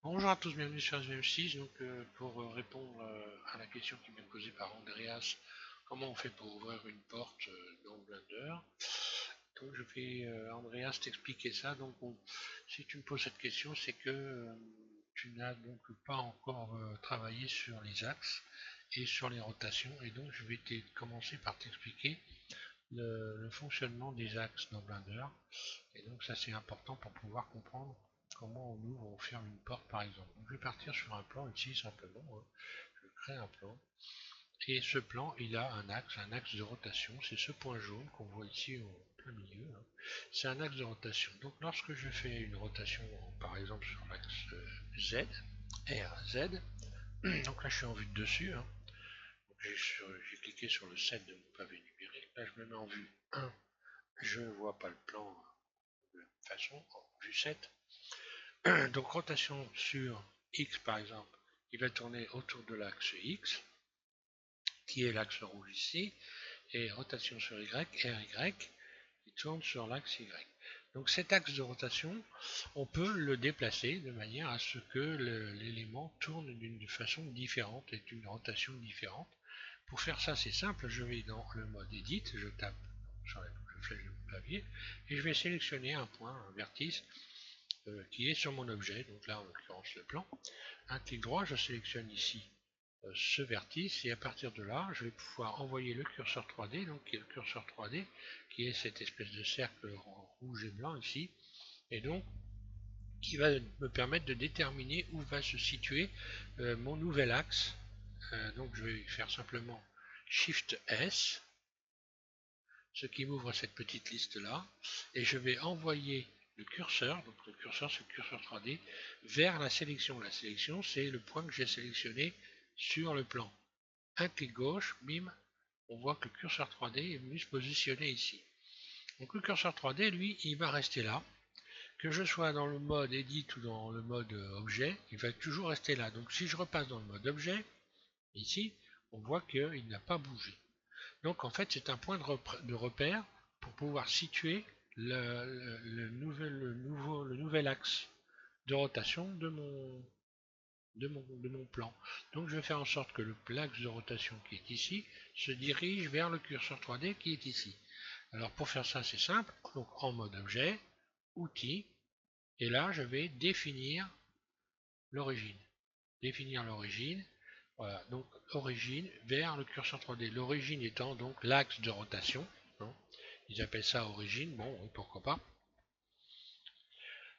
Bonjour à tous, bienvenue sur SVM6. Pour répondre à la question qui m'est posée par Andreas, comment on fait pour ouvrir une porte dans Blender? Donc je vais, Andreas, t'expliquer ça. Si tu me poses cette question, c'est que tu n'as donc pas encore travaillé sur les axes et sur les rotations. Et donc je vais commencer par t'expliquer le fonctionnement des axes dans Blender. Et donc ça c'est important pour pouvoir comprendre comment on ouvre ou on ferme une porte par exemple. Donc je vais partir sur un plan ici simplement, hein. Je crée un plan. Et ce plan il a un axe de rotation, c'est ce point jaune qu'on voit ici au plein milieu, hein. C'est un axe de rotation. Donc lorsque je fais une rotation par exemple sur l'axe Z, RZ, donc là je suis en vue de dessus, hein. J'ai cliqué sur le 7 de mon pavé numérique, là je me mets en vue 1, je ne vois pas le plan de façon en vue 7. Donc rotation sur X par exemple, il va tourner autour de l'axe X, qui est l'axe rouge ici, et rotation sur Y, RY, qui tourne sur l'axe Y. Donc cet axe de rotation, on peut le déplacer de manière à ce que l'élément tourne d'une façon différente et d'une rotation différente. Pour faire ça, c'est simple, je vais dans le mode Edit, je tape sur la touche flèche de mon clavier, et je vais sélectionner un point, un vertice, qui est sur mon objet, donc là en l'occurrence le plan. Un clic droit, je sélectionne ici ce vertice et à partir de là, je vais pouvoir envoyer le curseur 3D, donc qui est le curseur 3D, qui est cette espèce de cercle rouge et blanc ici, et donc qui va me permettre de déterminer où va se situer mon nouvel axe. Donc je vais faire simplement Shift S, ce qui m'ouvre cette petite liste là, et je vais envoyer le curseur, donc le curseur c'est le curseur 3D, vers la sélection. La sélection c'est le point que j'ai sélectionné sur le plan. Un clic gauche, bim, on voit que le curseur 3D est venu se positionner ici. Donc le curseur 3D, lui, il va rester là. Que je sois dans le mode Edit ou dans le mode Objet, il va toujours rester là. Donc si je repasse dans le mode Objet, ici, on voit qu'il n'a pas bougé. Donc en fait, c'est un point de repère pour pouvoir situer le nouvel axe de rotation de mon plan. Donc je vais faire en sorte que l'axe de rotation qui est ici se dirige vers le curseur 3D qui est ici. Alors pour faire ça, c'est simple. Donc en mode objet, outils, et là je vais définir l'origine. Définir l'origine. Voilà, donc origine vers le curseur 3D. L'origine étant donc l'axe de rotation, hein. Ils appellent ça origine, bon, oui, pourquoi pas.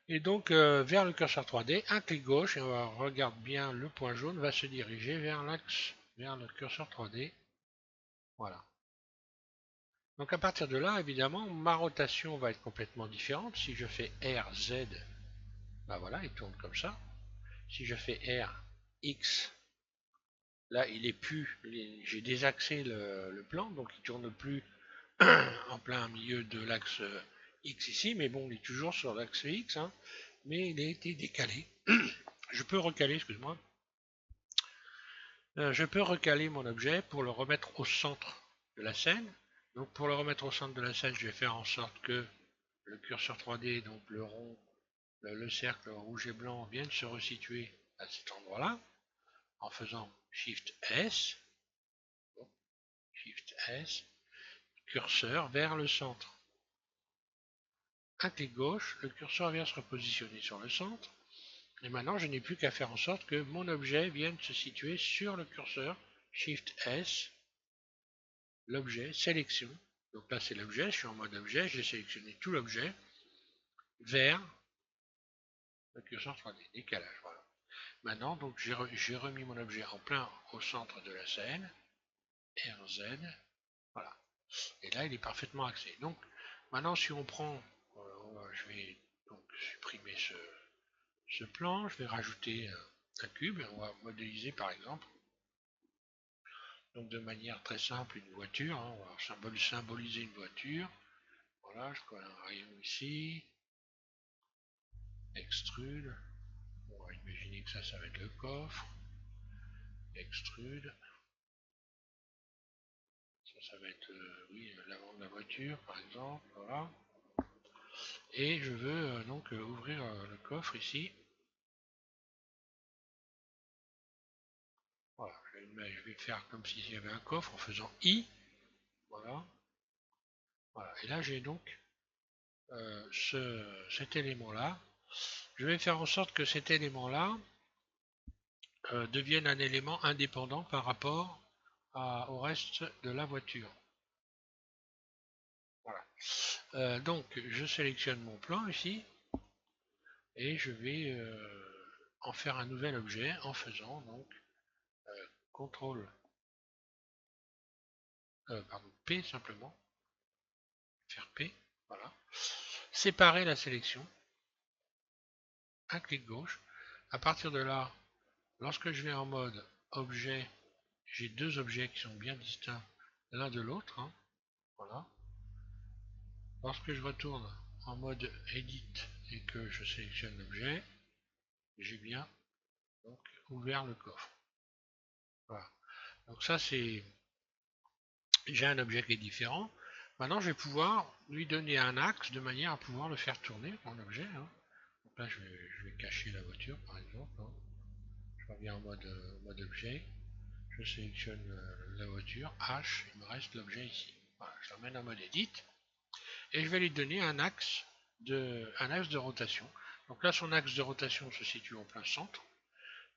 Et donc vers le curseur 3D, un clic gauche, et on regarde bien le point jaune, va se diriger vers l'axe, vers le curseur 3D. Voilà. Donc à partir de là, évidemment, ma rotation va être complètement différente. Si je fais RZ, bah voilà, il tourne comme ça. Si je fais RX, là il est plus, j'ai désaxé le plan, donc il tourne plus en plein milieu de l'axe X ici, mais bon, il est toujours sur l'axe X, hein, mais il a été décalé. Je peux recaler, excuse-moi. Je peux recaler mon objet pour le remettre au centre de la scène. Donc pour le remettre au centre de la scène, je vais faire en sorte que le curseur 3D, donc le rond, le cercle rouge et blanc, vienne se resituer à cet endroit-là en faisant Shift S, Shift S, curseur vers le centre. Un clic gauche, le curseur vient se repositionner sur le centre. Et maintenant, je n'ai plus qu'à faire en sorte que mon objet vienne se situer sur le curseur, Shift S, l'objet, sélection. Donc là, c'est l'objet, je suis en mode objet, j'ai sélectionné tout l'objet vers le curseur 3D, décalage, voilà. Maintenant, donc j'ai remis mon objet en plein au centre de la scène, RZ, voilà. Et là, il est parfaitement axé. Donc, maintenant, si on prend, je vais donc supprimer ce plan, je vais rajouter un cube, et on va modéliser par exemple, donc de manière très simple, une voiture, hein, on va symboliser une voiture. Voilà, je colle un rayon ici, extrude, on va imaginer que ça va être le coffre, extrude, ça va être oui, l'avant de la voiture par exemple, voilà. Et je veux donc ouvrir le coffre ici, je vais faire comme s'il y avait un coffre en faisant I. Voilà. Voilà. Et là, j'ai donc cet élément-là. Je vais faire en sorte que cet élément-là devienne un élément indépendant par rapport au reste de la voiture. Voilà. Donc, je sélectionne mon plan ici et je vais en faire un nouvel objet en faisant donc CTRL P simplement, faire P, voilà. Séparer la sélection, un clic gauche. À partir de là, lorsque je vais en mode objet, j'ai deux objets qui sont bien distincts l'un de l'autre. Hein, voilà. Lorsque je retourne en mode Edit et que je sélectionne l'objet, j'ai bien donc ouvert le coffre. Voilà. Donc ça c'est, j'ai un objet qui est différent. Maintenant je vais pouvoir lui donner un axe de manière à pouvoir le faire tourner, mon objet. Hein. Donc là je vais cacher la voiture par exemple. Hein. Je reviens en mode objet. Je sélectionne la voiture, H, il me reste l'objet ici. Voilà, je l'emmène en mode Edit. Et je vais lui donner un axe de rotation. Donc là, son axe de rotation se situe en plein centre.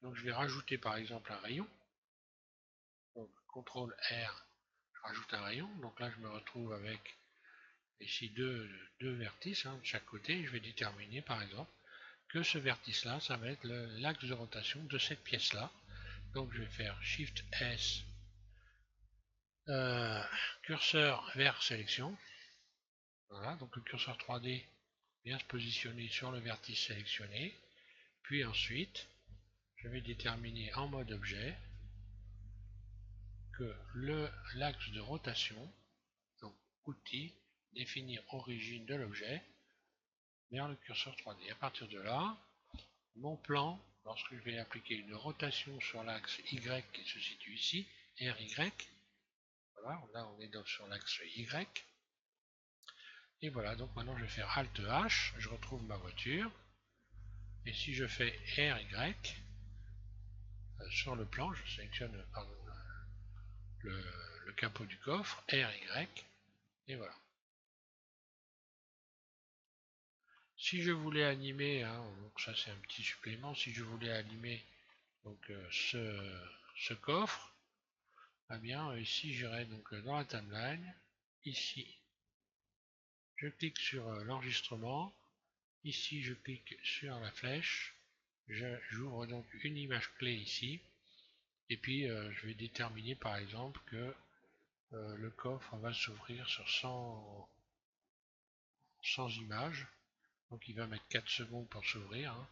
Donc je vais rajouter par exemple un rayon. Donc CTRL R, je rajoute un rayon. Donc là, je me retrouve avec ici deux vertices hein, de chaque côté. Je vais déterminer par exemple que ce vertice-là, ça va être l'axe de rotation de cette pièce-là. Donc je vais faire Shift S, curseur vers sélection. Voilà, donc le curseur 3D vient se positionner sur le vertice sélectionné. Puis ensuite, je vais déterminer en mode objet que l'axe de rotation, donc outil, définir origine de l'objet vers le curseur 3D. À partir de là, mon plan, lorsque je vais appliquer une rotation sur l'axe Y qui se situe ici, RY, voilà, là on est donc sur l'axe Y, et voilà, donc maintenant je vais faire Alt H, je retrouve ma voiture, et si je fais RY, sur le plan, je sélectionne le capot du coffre, RY, et voilà. Si je voulais animer, hein, donc ça c'est un petit supplément, si je voulais animer donc, ce coffre, eh bien ici j'irai donc dans la timeline, ici je clique sur l'enregistrement, ici je clique sur la flèche, j'ouvre donc une image clé ici, et puis je vais déterminer par exemple que le coffre va s'ouvrir sur 100 images, donc il va mettre 4 secondes pour s'ouvrir, hein.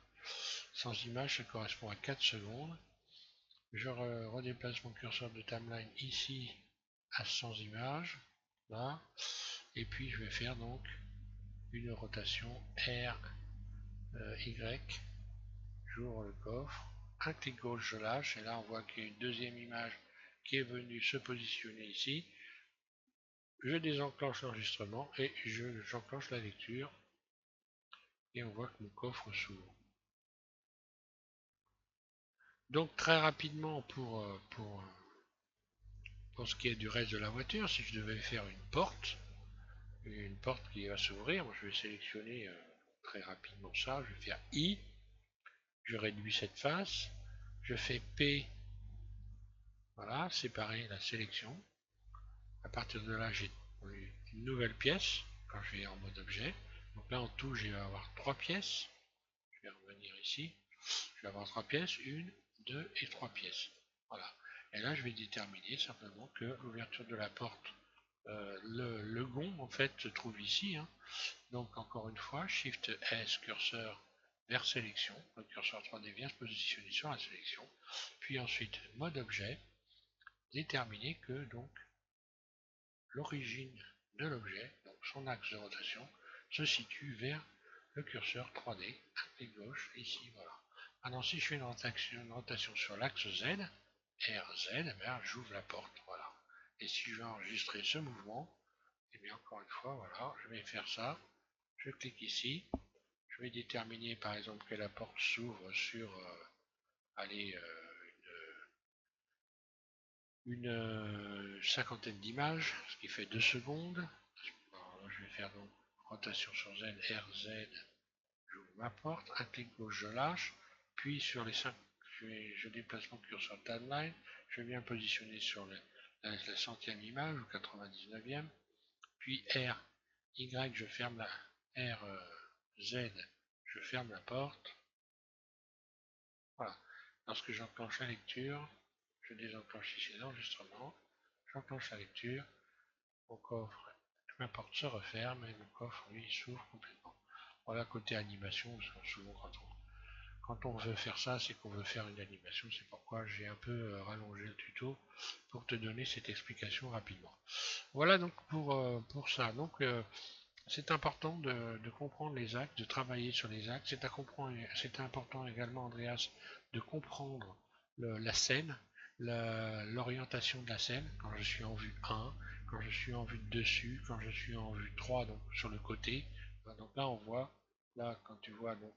100 images ça correspond à 4 secondes, je redéplace mon curseur de timeline ici à 100 images, là, et puis je vais faire donc une rotation R, Y, j'ouvre le coffre, un clic gauche je lâche, et là on voit qu'il y a une deuxième image qui est venue se positionner ici, je désenclenche l'enregistrement et j'enclenche la lecture, et on voit que mon coffre s'ouvre. Donc très rapidement pour ce qui est du reste de la voiture, si je devais faire une porte qui va s'ouvrir, je vais sélectionner très rapidement ça, je vais faire I, je réduis cette face, je fais P, voilà, séparer la sélection. À partir de là, j'ai une nouvelle pièce quand je vais en mode objet. Donc là en tout, je vais avoir 3 pièces. Je vais revenir ici. Je vais avoir 3 pièces, 1, 2 et 3 pièces. Voilà. Et là, je vais déterminer simplement que l'ouverture de la porte, le gond en fait se trouve ici. Hein. Donc encore une fois, Shift S, curseur vers sélection. Le curseur 3D vient se positionner sur la sélection. Puis ensuite, mode objet, déterminer que donc l'origine de l'objet, donc son axe de rotation, se situe vers le curseur 3D, un clic gauche, ici, voilà. Maintenant, si je fais une rotation sur l'axe Z, RZ, eh bien, j'ouvre la porte, voilà. Et si je veux enregistrer ce mouvement, et bien encore une fois, voilà, je vais faire ça, je clique ici, je vais déterminer par exemple que la porte s'ouvre sur, allez, une cinquantaine d'images, ce qui fait 2 secondes. Alors, je vais faire donc rotation sur Z, RZ, j'ouvre ma porte, un clic gauche, je lâche, puis sur les 5, je déplace mon curseur timeline, je viens positionner sur la centième image, ou 99e, puis R, Y, je ferme la R, Z, je ferme la porte. Voilà. Lorsque j'enclenche la lecture, je désenclenche ici l'enregistrement, j'enclenche la lecture, mon coffre, ma porte se referme et mon coffre, lui, s'ouvre complètement. Voilà, côté animation, souvent quand on veut faire ça, c'est qu'on veut faire une animation, c'est pourquoi j'ai un peu rallongé le tuto pour te donner cette explication rapidement. Voilà donc pour ça. Donc c'est important de comprendre les axes, de travailler sur les axes. C'est important également, Andreas, de comprendre la scène, l'orientation de la scène, quand je suis en vue 1, quand je suis en vue de dessus, quand je suis en vue 3, donc sur le côté. Donc là, on voit, là, quand tu vois, donc,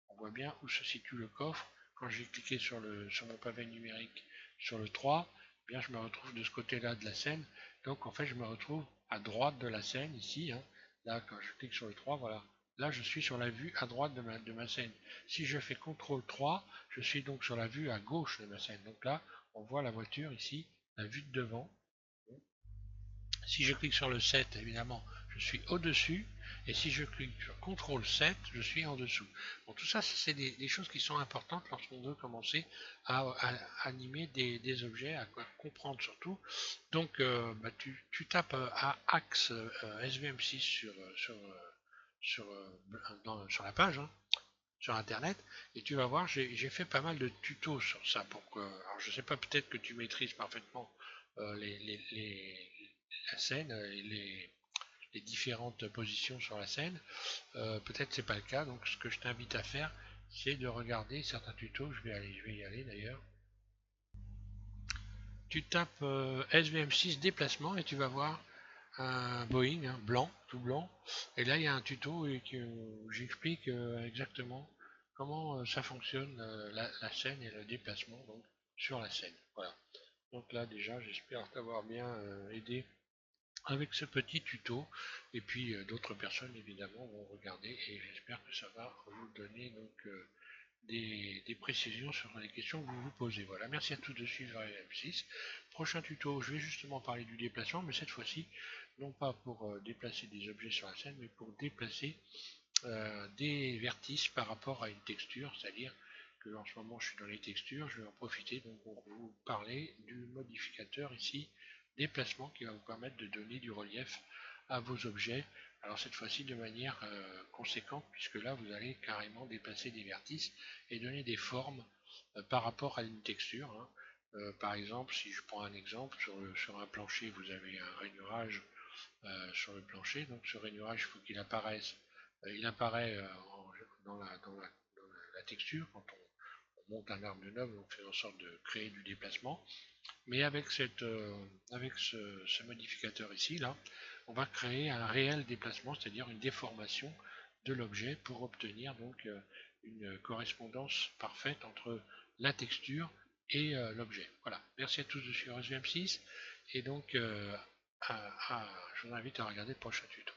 on voit bien où se situe le coffre. Quand j'ai cliqué sur mon pavé numérique sur le 3, eh bien, je me retrouve de ce côté-là de la scène. Donc, en fait, je me retrouve à droite de la scène, ici, hein. Là, quand je clique sur le 3, voilà. Là, je suis sur la vue à droite de ma scène. Si je fais CTRL 3, je suis donc sur la vue à gauche de ma scène. Donc là, on voit la voiture ici, la vue de devant. Si je clique sur le 7, évidemment, je suis au-dessus. Et si je clique sur CTRL 7, je suis en dessous. Bon, tout ça, c'est des choses qui sont importantes lorsqu'on veut commencer à animer des objets, à comprendre surtout. Donc, bah, tu tapes à axe SVM6 sur la page, hein, sur internet, et tu vas voir, j'ai fait pas mal de tutos sur ça. Alors, je sais pas, peut-être que tu maîtrises parfaitement la scène et les différentes positions sur la scène. Peut-être c'est pas le cas, donc ce que je t'invite à faire, c'est de regarder certains tutos. Je vais y aller d'ailleurs. Tu tapes SVM6 déplacement et tu vas voir un Boeing, hein, blanc, tout blanc. Et là, il y a un tuto où j'explique exactement comment ça fonctionne, la scène et le déplacement donc, sur la scène. Voilà. Donc là, déjà, j'espère t'avoir bien aidé avec ce petit tuto. Et puis, d'autres personnes, évidemment, vont regarder et j'espère que ça va vous donner donc des précisions sur les questions que vous vous posez. Voilà, merci à tous de suivre M6. Prochain tuto, je vais justement parler du déplacement, mais cette fois-ci, non pas pour déplacer des objets sur la scène, mais pour déplacer des vertices par rapport à une texture, c'est-à-dire que en ce moment je suis dans les textures, je vais en profiter donc pour vous parler du modificateur ici, déplacement, qui va vous permettre de donner du relief à vos objets. Alors cette fois-ci de manière conséquente, puisque là vous allez carrément déplacer des vertices et donner des formes par rapport à une texture, hein. Par exemple, si je prends un exemple, sur un plancher, vous avez un rainurage sur le plancher. Donc ce rainurage, il faut qu'il apparaisse. Il apparaît dans la texture quand on monte un arbre de noble, on fait en sorte de créer du déplacement. Mais avec ce modificateur ici, là, on va créer un réel déplacement, c'est-à-dire une déformation de l'objet pour obtenir donc une correspondance parfaite entre la texture et l'objet. Voilà. Merci à tous de suivre SVM6 et donc je vous invite à regarder le prochain tuto.